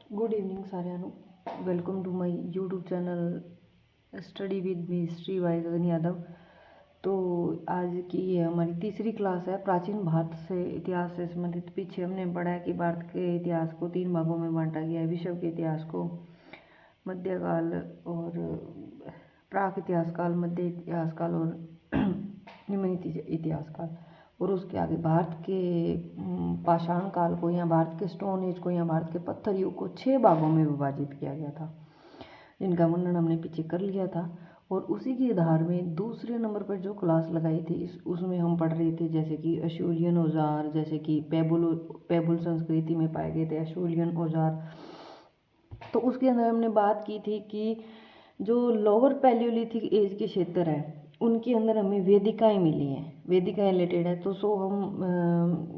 Good evening साਰਿਆਂ ਨੂੰ। Welcome to my YouTube channel study with me history by Gagan Yadav. तो आज की ये हमारी तीसरी क्लास है प्राचीन भारत से इतिहास से संबंधित। पीछे हमने पढ़ा है कि भारत के इतिहास को 3 भागों में बांटा गया है। विश्व के इतिहास को, मध्यकाल और प्राक इतिहास काल, मध्य इतिहास काल और निम्न इतिहास काल। और उसके आगे भारत के पाषाण काल को या भारत के स्टोन एज को या भारत के पत्थर युग को 6 भागों में विभाजित किया गया था, जिनका वर्णन हमने पीछे कर लिया था। और उसी के आधार में दूसरे नंबर पर जो क्लास लगाई थी उसमें हम पढ़ रहे थे जैसे कि अशूलियन औजार, जैसे कि पेबुल संस्कृति में पाए गए थे अशूलियन औजार। तो उसके अंदर हमने बात की थी कि जो लोअर पैलियोलिथिक एज के क्षेत्र है उनके अंदर हमें वेदिकाएं मिली हैं, वेदिकाएं रिलेटेड है। तो हम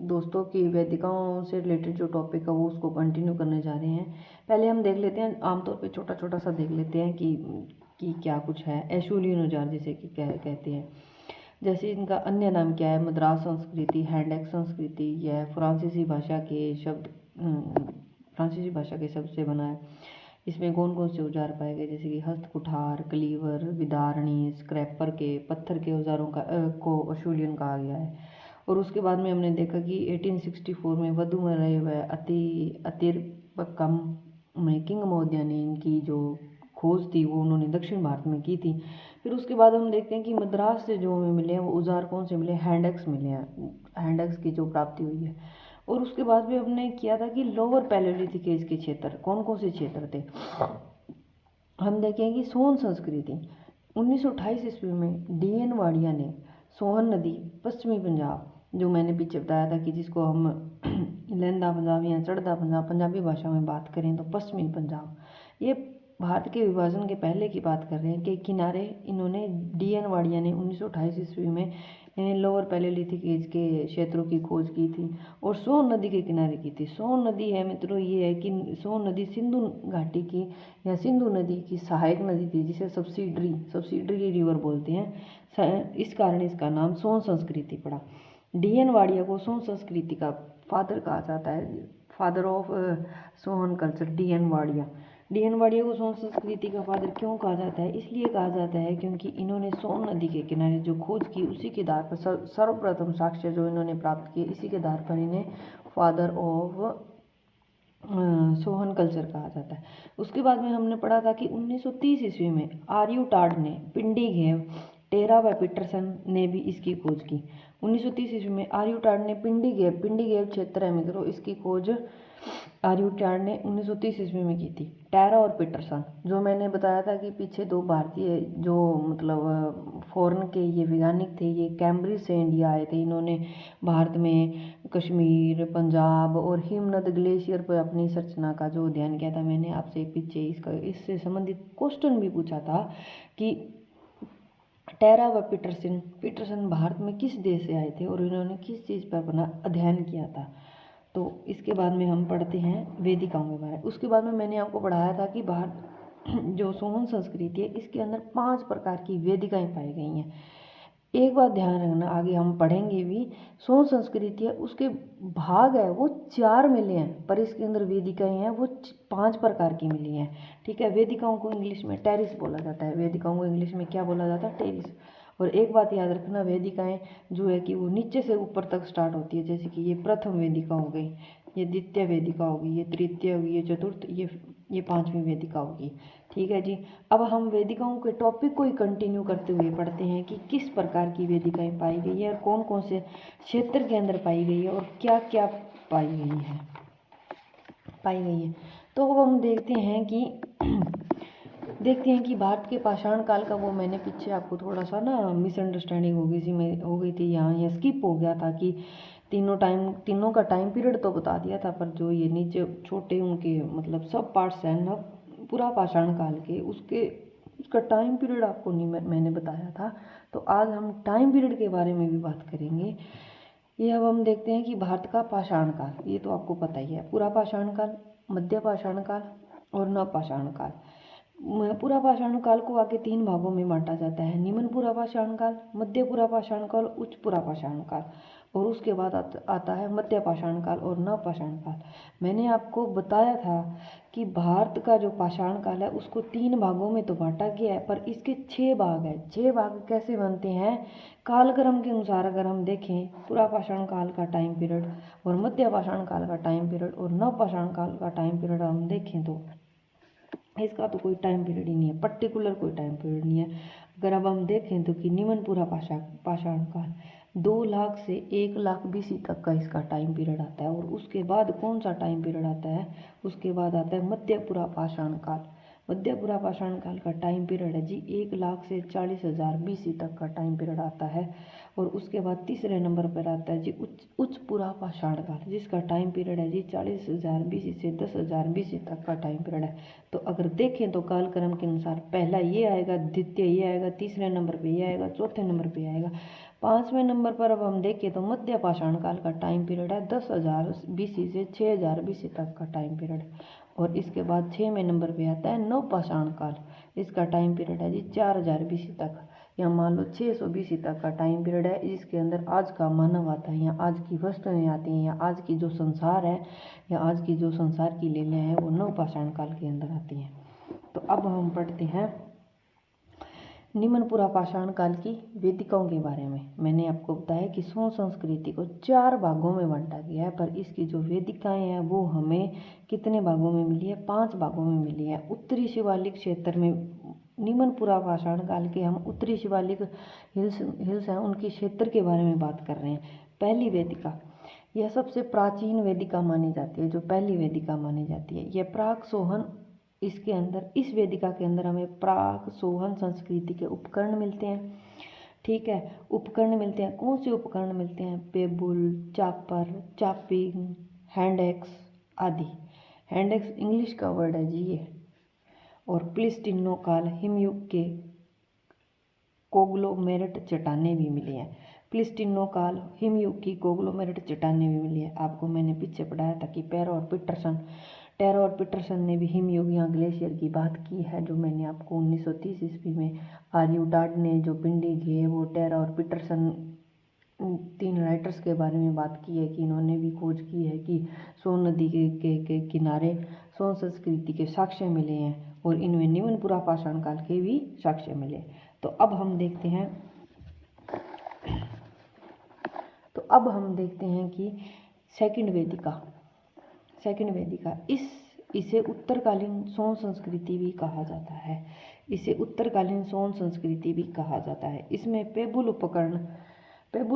दोस्तों की वेदिकाओं से रिलेटेड जो टॉपिक है वो उसको कंटिन्यू करने जा रहे हैं। पहले हम देख लेते हैं, आमतौर पे छोटा छोटा सा देख लेते हैं कि क्या कुछ है। एशूलियन औजार जिसे कि कहते हैं, जैसे इनका अन्य नाम क्या है, मद्रास संस्कृति, हैंडेक्स संस्कृति। यह फ्रांसीसी भाषा के शब्द से बना है। इसमें कौन कौन से औजार पाए गए, जैसे कि हस्त कुठार, क्लीवर, विदारणी, स्क्रैपर के पत्थर के औजारों को अशूलियन कहा गया है। और उसके बाद में हमने देखा कि 1864 में वधु में रहे हुए अतिरपक्कम में किंग मौर्य ने इनकी जो खोज थी वो उन्होंने दक्षिण भारत में की थी। फिर उसके बाद हम देखते हैं कि मद्रास से जो हमें मिले हैं वो औजार कौन से मिले, हैंडेक्स मिले हैं, हैंडेक्स की जो प्राप्ति हुई है। और उसके बाद भी हमने किया था कि लोअर पैलियोलिथिक एज के क्षेत्र कौन कौन से क्षेत्र थे। हम देखेंगे सोन संस्कृति 1928 ईस्वी में डीएन वाडिया ने सोहन नदी, पश्चिमी पंजाब, जो मैंने पीछे बताया था कि जिसको हम लहंदा पंजाब या चढ़दा पंजाब पंजाबी भाषा में बात करें तो पश्चिमी पंजाब, ये भारत के विभाजन के पहले की बात कर रहे हैं कि किनारे इन्होंने डीएन वाडिया ने 1928 ईस्वी में लोअर पैलियोलिथिक एज के क्षेत्रों की खोज की थी और सोन नदी के किनारे की थी। सोन नदी है मित्रों, ये है कि सोन नदी सिंधु घाटी की या सिंधु नदी की सहायक नदी थी, जिसे सब्सिडरी रिवर बोलते हैं। इस कारण इसका नाम सोन संस्कृति पड़ा। डीएन वाडिया को सोन संस्कृति का फादर कहा जाता है, father of Soan culture. D N Wadia को सोन संस्कृति का फादर क्यों कहा जाता है, इसलिए कहा जाता है क्योंकि इन्होंने सोन नदी के किनारे जो खोज की उसी के आधार पर सर्वप्रथम साक्ष्य जो इन्होंने प्राप्त किए, इसी के आधार पर इन्हें फादर ऑफ सोहन कल्चर कहा जाता है। उसके बाद में हमने पढ़ा था कि 1930 ईस्वी में आर्यू टार्ड ने पिंडी घेव, टेरा व पीटरसन ने भी इसकी खोज की। 1930 ईस्वी में आर्यू टार्ड ने पिंडी घेव क्षेत्र है मित्रों, इसकी खोज आर्यू टार्ड ने 1930 ईस्वी में की थी। टेरा और पीटरसन, जो मैंने बताया था कि पीछे 2 भारतीय जो मतलब फॉरेन के ये वैज्ञानिक थे, ये कैम्ब्रिज से इंडिया आए थे। इन्होंने भारत में कश्मीर, पंजाब और हिमनद ग्लेशियर पर अपनी संरचना का जो अध्ययन किया था। मैंने आपसे पीछे इससे संबंधित क्वेश्चन भी पूछा था कि टेरा व पीटरसन भारत में किस देश से आए थे और इन्होंने किस चीज़ पर अपना अध्ययन किया था। तो इसके बाद में हम पढ़ते हैं वेदिकाओं के बारे में। उसके बाद में मैंने आपको पढ़ाया था कि भारत जो सोहन संस्कृति है इसके अंदर 5 प्रकार की वेदिकाएं पाई गई हैं। एक बात ध्यान रखना, आगे हम पढ़ेंगे भी, सोहन संस्कृति है उसके भाग है वो 4 मिले हैं, पर इसके अंदर वेदिकाएं हैं वो 5 प्रकार की मिली हैं। ठीक है, वेदिकाओं को इंग्लिश में टेरिस बोला जाता है, वेदिकाओं को इंग्लिश में क्या बोला जाता है, टेरिस। और एक बात याद रखना, वेदिकाएं जो है कि वो नीचे से ऊपर तक स्टार्ट होती है, जैसे कि ये प्रथम वेदिका हो गई, ये द्वितीय वेदिका होगी, ये तृतीय होगी, ये चतुर्थ, ये 5वीं वेदिका होगी। ठीक है जी। अब हम वेदिकाओं के टॉपिक को ही कंटिन्यू करते हुए पढ़ते हैं कि किस प्रकार की वेदिकाएं पाई गई है और कौन कौन से क्षेत्र के अंदर पाई गई है और क्या क्या पाई गई है। तो अब हम देखते हैं कि भारत के पाषाण काल का, वो मैंने पीछे आपको थोड़ा सा ना मिसअंडरस्टैंडिंग हो गई थी, यहाँ स्किप हो गया था कि तीनों का टाइम पीरियड तो बता दिया था, पर जो ये नीचे छोटे उनके मतलब सब पार्ट्स हैं ना पूरा पाषाण काल के, उसका टाइम पीरियड आपको नहीं मैंने बताया था। तो आज हम टाइम पीरियड के बारे में भी बात करेंगे। ये अब हम देखते हैं कि भारत का पाषाण काल, ये तो आपको पता ही है, पूरा पाषाण काल, मध्य पाषाण काल और नवपाषाण काल। पूरा पाषाण काल को आगे 3 भागों में बांटा जाता है, निम्न पूरा पाषाण काल, मध्य पूरा पाषाण काल, उच्च पूरा पाषाण काल। और उसके बाद आता है मध्य पाषाण काल और नव पाषाण काल। मैंने आपको बताया था कि भारत का जो पाषाण काल है उसको 3 भागों में तो बांटा गया है, पर इसके 6 भाग है। 6 भाग कैसे बनते हैं? कालक्रम के अनुसार अगर हम देखें, पूरा पाषाण काल का टाइम पीरियड और मध्य पाषाण काल का टाइम पीरियड और नव पाषाण काल का टाइम पीरियड हम देखें तो इसका तो कोई टाइम पीरियड ही नहीं है, पर्टिकुलर कोई टाइम पीरियड नहीं है। अगर अब हम देखें तो कि निम्न पाषाण काल 2 लाख से 1 लाख BC तक का इसका टाइम पीरियड आता है। और उसके बाद कौन सा टाइम पीरियड आता है? उसके बाद आता है मध्यपुरा पाषाण काल। मध्यपुरा पाषाण काल का टाइम पीरियड है जी 1 लाख से 40,000 BC तक का टाइम पीरियड आता है। और उसके बाद तीसरे नंबर पर आता है जी उच्च पुरा पाषाण काल, जिसका टाइम पीरियड है जी 40,000 BC से 10,000 BC तक का टाइम पीरियड है। तो अगर देखें तो कालक्रम के अनुसार पहला ये आएगा, द्वितीय ये आएगा, तीसरे नंबर पे ये आएगा, चौथे नंबर पे आएगा। 5वें नंबर पर अब हम देखें तो मध्य पाषाण काल का टाइम पीरियड है 10,000 BC से 6,000 BC तक का टाइम पीरियड। और इसके बाद 6वें नंबर पे आता है नव पाषाण काल। इसका टाइम पीरियड है जी 4,000 BC तक, या मान लो 600 BC तक का टाइम पीरियड है। इसके अंदर आज का मानव आता है, या आज की वस्तुएं आती हैं, या आज की जो संसार है, या आज की जो संसार की लीलाएं हैं वो नव पाषाण काल के अंदर आती हैं। तो अब हम पढ़ते हैं निम्न पुरा पाषाण काल की वेदिकाओं के बारे में। मैंने आपको बताया कि सोन संस्कृति को 4 भागों में बांटा गया है, पर इसकी जो वेदिकाएं हैं वो हमें कितने भागों में मिली है? 5 भागों में मिली है। उत्तरी शिवालिक क्षेत्र में निम्न पुरा पाषाण काल के हम उत्तरी शिवालिक हिल्स हैं उनकी क्षेत्र के बारे में बात कर रहे हैं। पहली वेदिका, यह सबसे प्राचीन वेदिका मानी जाती है, जो पहली वेदिका मानी जाती है। यह प्राक सोहन, इसके अंदर इस वेदिका के अंदर हमें प्राक सोहन संस्कृति के उपकरण मिलते हैं। ठीक है, उपकरण मिलते हैं। कौन से उपकरण मिलते हैं? पेबुल, चापर, चापिंग, हैंड एक्स आदि। हैंड एक्स इंग्लिश का वर्ड है जी ये। और प्लिस्टिनो काल हिमयुग के कोग्लोमेरेट चट्टानें भी मिली हैं। प्लिस्टिनो काल हिमयुग की कोग्लोमेरेट चट्टानें भी मिली है। आपको मैंने पीछे पढ़ाया था कि टेरो और पीटरसन ने भी हिमयुग या ग्लेशियर की बात की है, जो मैंने आपको 1930 ईस्वी में आर्यू डाड ने जो पिंडी किए वो टेरो और पीटरसन 3 राइटर्स के बारे में बात की है कि इन्होंने भी खोज की है कि सोन नदी के किनारे सोन संस्कृति के साक्ष्य मिले हैं और इनमें निम्न पुरा पाषाण काल के भी साक्ष्य मिले। तो अब हम देखते हैं कि सेकंड वेदिका इसे उत्तरकालीन सोन संस्कृति भी कहा जाता है। इसमें पेबुल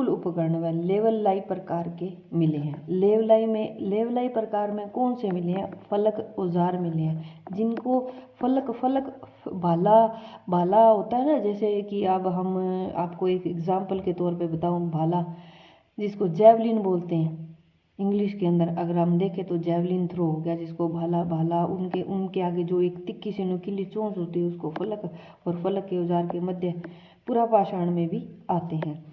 उपकरण व लेवलाई प्रकार के मिले हैं। लेवलाई प्रकार में कौन से मिले हैं? फलक औजार मिले हैं, जिनको फलक भाला होता है ना, जैसे कि अब हम आपको एक एग्जाम्पल के तौर पे बताऊं, भाला जिसको जैवलिन बोलते हैं इंग्लिश के अंदर। अगर हम देखें तो जैवलिन थ्रो हो गया, जिसको भाला उनके आगे जो एक तिक्की सी नुकीली चोंच होती है उसको फलक, और फलक के औजार के मध्य पुरा पाषाण में भी आते हैं।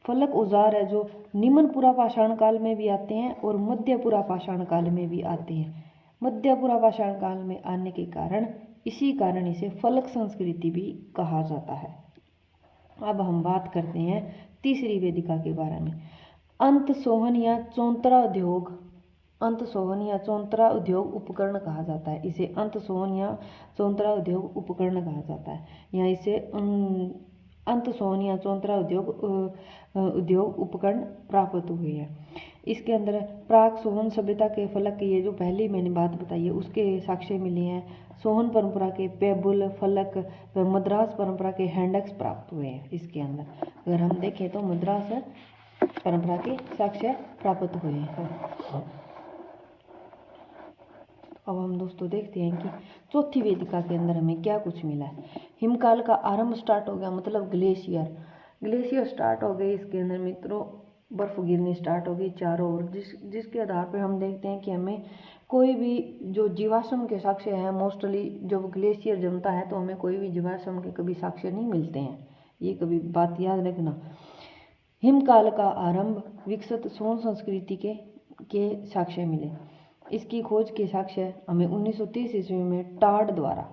फलक औजार है जो निम्न पुरा पाषाण काल में भी आते हैं और मध्य पुरा पाषाण काल में भी आते हैं। मध्य पुरा पाषाण काल में आने के कारण इसे फलक संस्कृति भी कहा जाता है। अब हम बात करते हैं तीसरी वेदिका के बारे में। अंत सोहन या चौंतरा उद्योग उपकरण कहा जाता है। इसे अंत सोहन या चौंतरा उद्योग उपकरण कहा जाता है, या इसे अंत सोहन या चौंतरा उद्योग उपकरण प्राप्त हुए हैं। इसके अंदर प्राक सोहन सभ्यता के फलक, ये जो पहली मैंने बात बताई है उसके साक्ष्य मिले हैं। सोहन परंपरा के पेबुल, फलक व मद्रास परंपरा के हैंडक्स प्राप्त हुए हैं। इसके अंदर अगर हम देखें तो मद्रास परंपरा के साक्ष्य प्राप्त हुए हैं। अब हम दोस्तों देखते हैं कि चौथी वेदिका के अंदर हमें क्या कुछ मिला है। हिमकाल का आरंभ स्टार्ट हो गया, मतलब ग्लेशियर स्टार्ट हो गई। इसके अंदर मित्रों बर्फ गिरनी स्टार्ट हो गई चारों ओर, जिसके आधार पर हम देखते हैं कि हमें कोई भी जो जीवाश्म के साक्ष्य हैं, मोस्टली जब ग्लेशियर जमता है तो हमें कोई भी जीवाश्म के कभी साक्ष्य नहीं मिलते हैं, ये कभी बात याद रखना। हिमकाल का आरंभ विकसित सोन संस्कृति के साक्ष्य मिले। इसकी खोज के साक्ष्य हमें 1930 ईस्वी में टाड द्वारा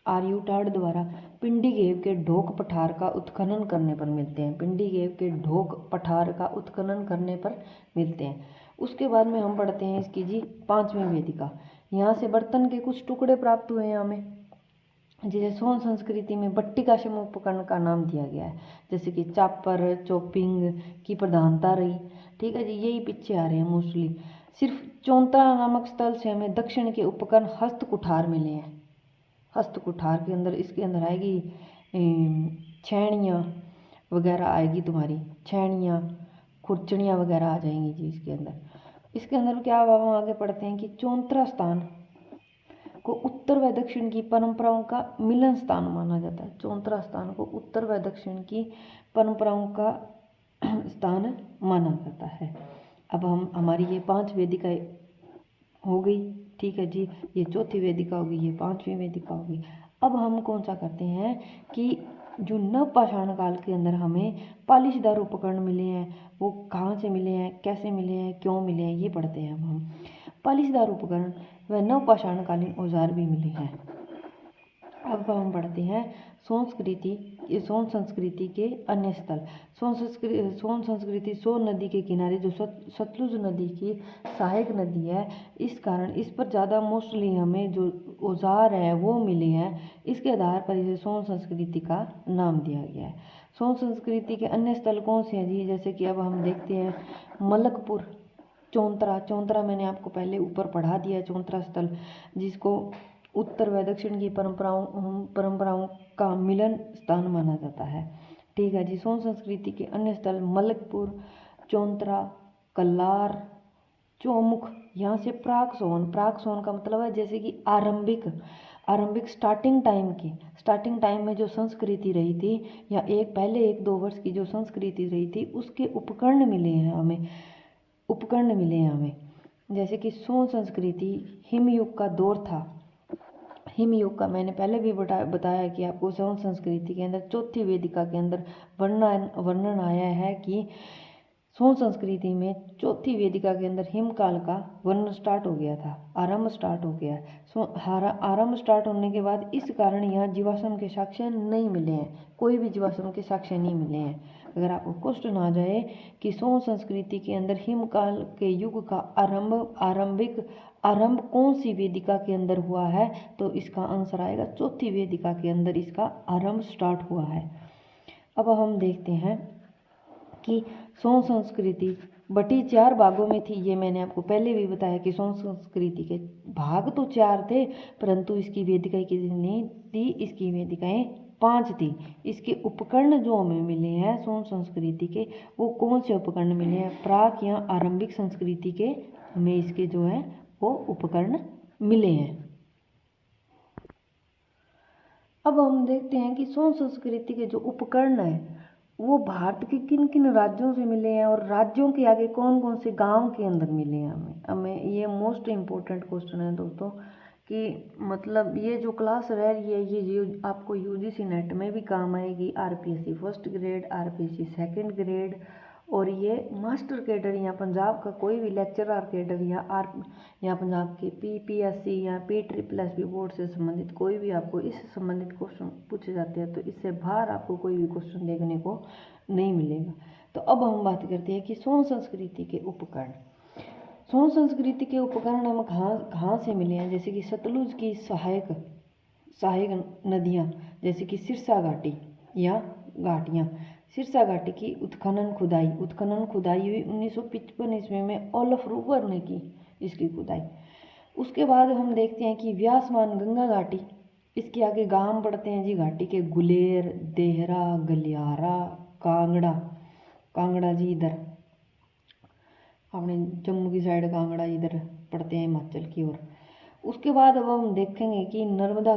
आर्यभट्ट द्वारा पिंडी गेव के ढोक पठार का उत्खनन करने पर मिलते हैं। पिंडी गेव के ढोक पठार का उत्खनन करने पर मिलते हैं। उसके बाद में हम पढ़ते हैं इसकी जी 5वीं वेदिका। यहाँ से बर्तन के कुछ टुकड़े प्राप्त हुए हैं हमें, जैसे सोन संस्कृति में बट्टिका शम उपकरण का नाम दिया गया है, जैसे कि चापर चॉपिंग की प्रधानता रही। ठीक है जी, यही पीछे आ रहे हैं मोस्टली। सिर्फ चौंतरा नामक स्थल से हमें दक्षिण के उपकरण हस्त कुठार मिले हैं। हस्त कुठार के अंदर इसके अंदर आएगी छैनियाँ वगैरह आएगी, तुम्हारी छैनियाँ खुरचनियाँ वगैरह आ जाएंगी जी इसके अंदर। इसके अंदर क्या हम आगे पढ़ते हैं कि चौंतरा स्थान को उत्तर व दक्षिण की परंपराओं का मिलन स्थान माना जाता है। चौंतरा स्थान को उत्तर व दक्षिण की परंपराओं का स्थान माना जाता है। अब हमारी ये 5 वेदिकाएं हो गई। ठीक है जी, ये चौथी वेदिका होगी, ये 5वीं वेदिका होगी। अब हम कौन सा करते हैं कि जो नवपाषाण काल के अंदर हमें पालिशदार उपकरण मिले हैं, वो कहाँ से मिले हैं, कैसे मिले हैं, क्यों मिले हैं, ये पढ़ते हैं। अब हम पालिशदार उपकरण व नवपाषाणकालीन औजार भी मिले हैं। अब हम पढ़ते हैं सोन संस्कृति के अन्य स्थल। सोन संस्कृति सोन नदी के किनारे जो सतलुज नदी की सहायक नदी है, इस कारण इस पर ज़्यादा मोस्टली हमें जो औजार है वो मिले हैं। इसके आधार पर इसे सोन संस्कृति का नाम दिया गया है। सोन संस्कृति के अन्य स्थल कौन से हैं जी, जैसे कि अब हम देखते हैं मलकपुर, चौंतरा मैंने आपको पहले ऊपर पढ़ा दिया है। चौंतरा स्थल जिसको उत्तर व दक्षिण की परंपराओं का मिलन स्थान माना जाता है। ठीक है जी, सोन संस्कृति के अन्य स्थल मलकपुर, चौंतरा, कल्लार, चौमुख। यहाँ से प्राक सोन का मतलब है जैसे कि आरंभिक स्टार्टिंग टाइम में जो संस्कृति रही थी, या पहले 1-2 वर्ष की जो संस्कृति रही थी, उसके उपकरण मिले हैं हमें। जैसे कि सोन संस्कृति हिमयुग का दौर था। हिमयुग का मैंने पहले भी बताया कि आपको सोन संस्कृति के अंदर चौथी वेदिका के अंदर वर्णन आया है कि सोन संस्कृति में चौथी वेदिका के अंदर हिमकाल का वर्णन स्टार्ट हो गया था, आरंभ स्टार्ट हो गया। आरंभ स्टार्ट होने के बाद इस कारण यहाँ जीवाश्म के साक्ष्य नहीं मिले हैं, कोई भी जीवाश्म के साक्ष्य नहीं मिले हैं। अगर आपको क्वेश्चन आ जाए कि सोन संस्कृति के अंदर हिमकाल के युग का आरंभ कौन सी वेदिका के अंदर हुआ है, तो इसका आंसर आएगा चौथी वेदिका के अंदर इसका आरंभ स्टार्ट हुआ है। अब हम देखते हैं कि सोन संस्कृति बटी 4 भागों में थी। ये मैंने आपको पहले भी बताया कि सोन संस्कृति के भाग तो 4 थे, परंतु इसकी वेदिकाएं कितनी थी, इसकी वेदिकाएं 5 थी। इसके उपकरण जो हमें मिले हैं सोन संस्कृति के, वो कौन से उपकरण मिले हैं, प्राक या आरंभिक संस्कृति के हमें इसके जो है वो उपकरण मिले हैं। अब हम देखते हैं कि सोन संस्कृति के जो उपकरण है वो भारत के किन किन राज्यों से मिले हैं, और राज्यों के आगे कौन कौन से गांव के अंदर मिले हैं हमें ये मोस्ट इम्पोर्टेंट क्वेश्चन है दोस्तों। कि मतलब ये जो क्लास रह रही है ये आपको यूजीसी नेट में भी काम आएगी, RPSC first grade, RPSC second grade, और ये मास्टर कैडर या पंजाब का कोई भी लेक्चरर कैडर या पंजाब के पीपीएससी या PSSS बोर्ड से संबंधित कोई भी आपको इससे संबंधित क्वेश्चन पूछे जाते हैं, तो इससे बाहर आपको कोई भी क्वेश्चन देखने को नहीं मिलेगा। तो अब हम बात करते हैं कि सोन संस्कृति के उपकरण। सोन संस्कृति के उपकरण हम कहाँ से मिले हैं, जैसे कि सतलुज की सहायक नदियाँ, जैसे कि सिरसा घाटी या घाटियाँ। सिरसा घाटी की उत्खनन खुदाई हुई 1955 ईस्वी में ओलफ रूबर ने की इसकी खुदाई। उसके बाद हम देखते हैं कि व्यासमान गंगा घाटी, इसके आगे गांव पड़ते हैं जी घाटी के गुलेर, देहरा, गलियारा, कांगड़ा जी इधर अपने जम्मू की साइड, कांगड़ा इधर पड़ते हैं हिमाचल की ओर। उसके बाद अब हम देखेंगे कि नर्मदा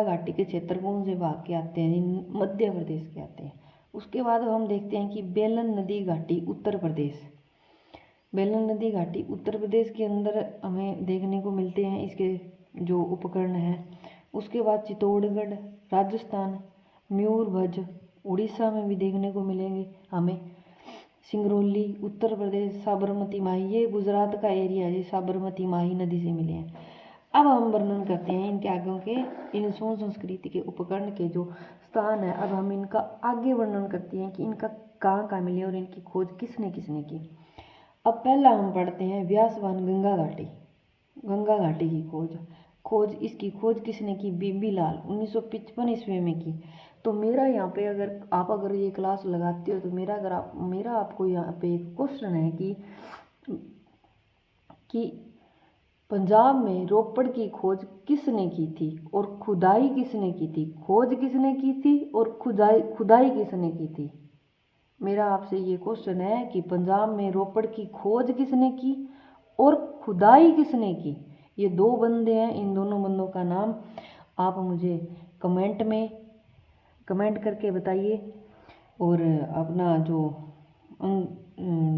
घाटी के क्षेत्र कौन से भाग के आते हैं, मध्य प्रदेश के आते हैं। उसके बाद अब हम देखते हैं कि बेलन नदी घाटी उत्तर प्रदेश के अंदर हमें देखने को मिलते हैं इसके जो उपकरण हैं। उसके बाद चित्तौड़गढ़ राजस्थान, मयूरभंज उड़ीसा में भी देखने को मिलेंगे हमें। सिंगरौली उत्तर प्रदेश, साबरमती माही, ये गुजरात का एरिया है, साबरमती माही नदी से मिले हैं। अब हम वर्णन करते हैं इनके आगे के इन सोन संस्कृति के उपकरण के जो स्थान है। अब हम इनका आगे वर्णन करते हैं कि इनका कहाँ कहाँ मिले और इनकी खोज किसने किसने की। अब पहला हम पढ़ते हैं व्यासवान गंगा घाटी। गंगा घाटी की खोज इसकी खोज किसने की? बीबी लाल 1955 ईस्वी में की। तो मेरा यहाँ पे अगर ये क्लास लगाते हो तो मेरा आपको यहाँ पे एक क्वेश्चन है कि पंजाब में रोपड़ की खोज किसने की थी और खुदाई किसने की थी? खोज किसने की थी और खुदाई किसने की थी? मेरा आपसे ये क्वेश्चन है कि पंजाब में रोपड़ की खोज किसने की और खुदाई किसने की? ये दो बंदे हैं, इन दोनों बंदों का नाम आप मुझे कमेंट करके बताइए। और अपना जो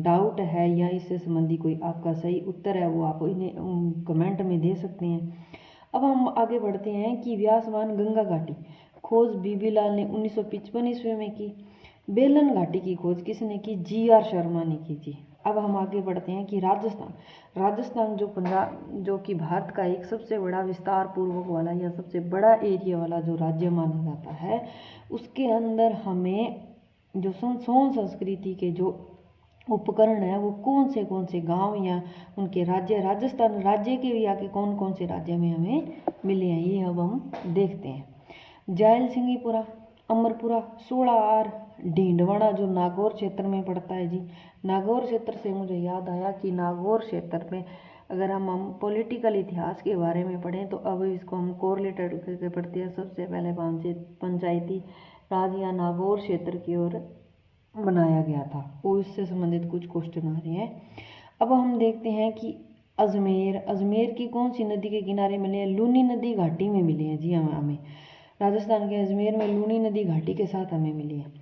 डाउट है या इससे संबंधी कोई आपका सही उत्तर है वो आप इन्हें कमेंट में दे सकते हैं। अब हम आगे बढ़ते हैं कि व्यासवान गंगा घाटी खोज बीबी लाल ने 1955 ईस्वी में की। बेलन घाटी की खोज किसने की? GR शर्मा ने की थी। अब हम आगे बढ़ते हैं कि राजस्थान जो कि भारत का एक सबसे बड़ा विस्तार पूर्वक वाला या सबसे बड़ा एरिया वाला जो राज्य माना जाता है, उसके अंदर हमें जो सोन संस्कृति के जो उपकरण है वो कौन से गांव या उनके राजस्थान राज्य के भी आके कौन से राज्य में हमें मिले हैं, ये अब हम देखते हैं। जायल सिंगीपुरा, अमरपुरा, 16R, ढींडवाना जो नागौर क्षेत्र में पड़ता है जी। नागौर क्षेत्र से मुझे याद आया कि नागौर क्षेत्र में अगर हम पॉलिटिकल इतिहास के बारे में पढ़ें तो अब इसको हम कोरिलेटेड करके पढ़ते हैं। सबसे पहले पंचायती राज या नागौर क्षेत्र की ओर बनाया गया था, वो इससे संबंधित कुछ क्वेश्चन आ रहे हैं। अब हम देखते हैं कि अजमेर की कौन सी नदी के किनारे मिले हैं? लूनी नदी घाटी में मिले हैं जी। हमें राजस्थान के अजमेर में लूनी नदी घाटी के साथ हमें मिली है।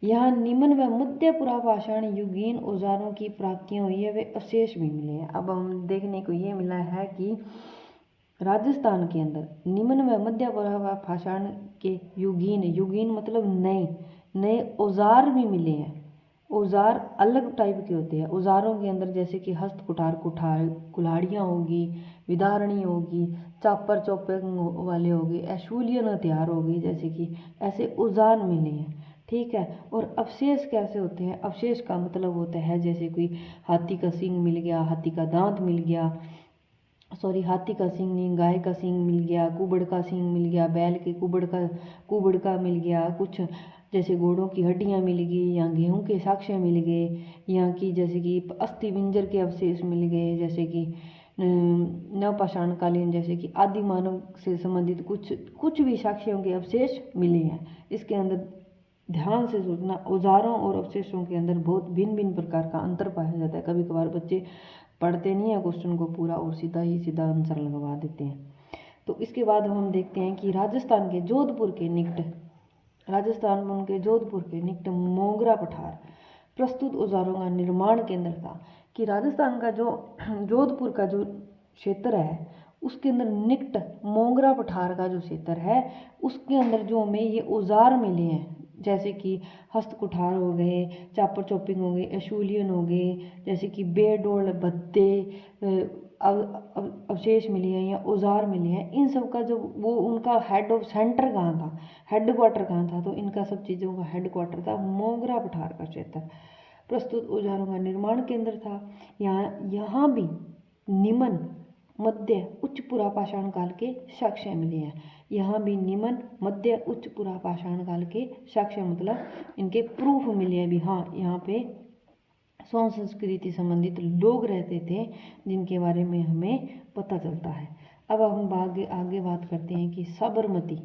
यहाँ निम्न व मध्य पुरापाषाण युगीन औजारों की प्राप्तियां हुई है, वे अवशेष भी मिले हैं। अब हम देखने को ये मिला है कि राजस्थान के अंदर निम्न व मध्य पुरापाषाण के युगीन मतलब नए औजार भी मिले हैं। औजार अलग टाइप के होते हैं। औजारों के अंदर जैसे कि हस्त कुल्हाड़ियाँ होगी, विदारणी होगी, चापर चौपिंग वाले होगी, एशूलियन हथियार होगी, जैसे कि ऐसे औजार मिले हैं, ठीक है। और अवशेष कैसे होते हैं? अवशेष का मतलब होता है जैसे कोई हाथी का सींग मिल गया, हाथी का दांत मिल गया, हाथी का सींग नहीं, गाय का सींग मिल गया, कुबड़ का सींग मिल गया, बैल के कुबड़ का मिल गया, कुछ जैसे घोड़ों की हड्डियाँ मिल गई या गेहूं के साक्ष्य मिल गए, यहाँ की जैसे कि अस्थि पिंजर के अवशेष मिल गए, जैसे कि नवपाषाणकालीन जैसे कि आदि मानव से संबंधित कुछ भी साक्ष्यों के अवशेष मिले हैं। इसके अंदर ध्यान से सोचना, औजारों और अवशेषों के अंदर बहुत भिन्न प्रकार का अंतर पाया जाता है। कभी कभार बच्चे पढ़ते नहीं है क्वेश्चन को पूरा और सीधा आंसर लगवा देते हैं। तो इसके बाद हम देखते हैं कि राजस्थान के जोधपुर के निकट मोगरा पठार प्रस्तुत औजारों का निर्माण केंद्र था। कि राजस्थान का जो जोधपुर का जो क्षेत्र है उसके अंदर निकट मोगरा पठार का जो क्षेत्र है उसके अंदर जो हमें ये औजार मिले हैं, जैसे कि हस्त कुठार हो गए, चापर चौपिंग हो गए, एशूलियन हो गए, जैसे कि बेडोल भत्ते अवशेष मिले हैं या औजार मिले हैं। इन सब का जो वो उनका हेडक्वार्टर कहाँ था? तो इनका सब चीज़ों का हेडक्वार्टर था मोगरा पठार का क्षेत्र। प्रस्तुत औजारों का निर्माण केंद्र था। यहाँ भी निम्न मध्य उच्च पुरापाषाण काल के साक्ष्य मिले हैं। यहाँ भी निम्न मध्य उच्च पुरापाषाण काल के साक्ष्य मतलब इनके प्रूफ मिले हैं भी, हाँ यहाँ पे सोन संस्कृति संबंधित लोग रहते थे जिनके बारे में हमें पता चलता है। अब हम आगे बात करते हैं कि साबरमती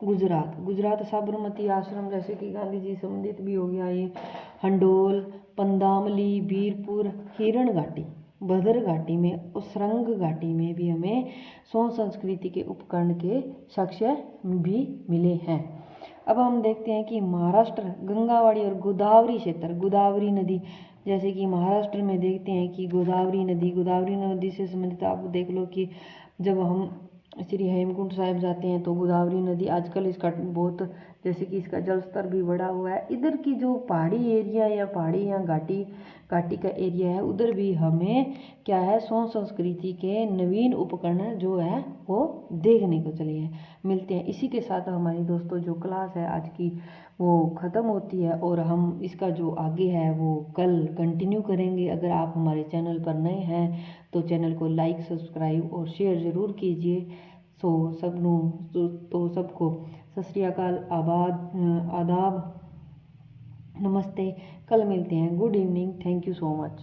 गुजरात साबरमती आश्रम जैसे कि गांधी जी संबंधित भी हो गया। ये हंडोल, पंदामली, वीरपुर, हिरण घाटी, भद्र घाटी में और सरंग घाटी में भी हमें सोन संस्कृति के उपकरण के साक्ष्य भी मिले हैं। अब हम देखते हैं कि महाराष्ट्र गंगावाड़ी और गोदावरी क्षेत्र, गोदावरी नदी जैसे कि महाराष्ट्र में देखते हैं कि गोदावरी नदी से संबंधित आप देख लो कि जब हम श्री हेमकुंड साहिब जाते हैं तो गोदावरी नदी आजकल इसका बहुत जैसे कि इसका जल स्तर भी बढ़ा हुआ है। इधर की जो पहाड़ी एरिया या पहाड़ी या घाटी घाटी का एरिया है, उधर भी हमें क्या है, सोन संस्कृति के नवीन उपकरण जो है वो देखने को चले हैं, मिलते हैं। इसी के साथ हमारी दोस्तों जो क्लास है आज की वो ख़त्म होती है, और हम इसका जो आगे है वो कल कंटिन्यू करेंगे। अगर आप हमारे चैनल पर नए हैं तो चैनल को लाइक, सब्सक्राइब और शेयर ज़रूर कीजिए। सो तो सबको सत श्री अकाल, आदाब, नमस्ते। कल मिलते हैं। Good evening. Thank you so much.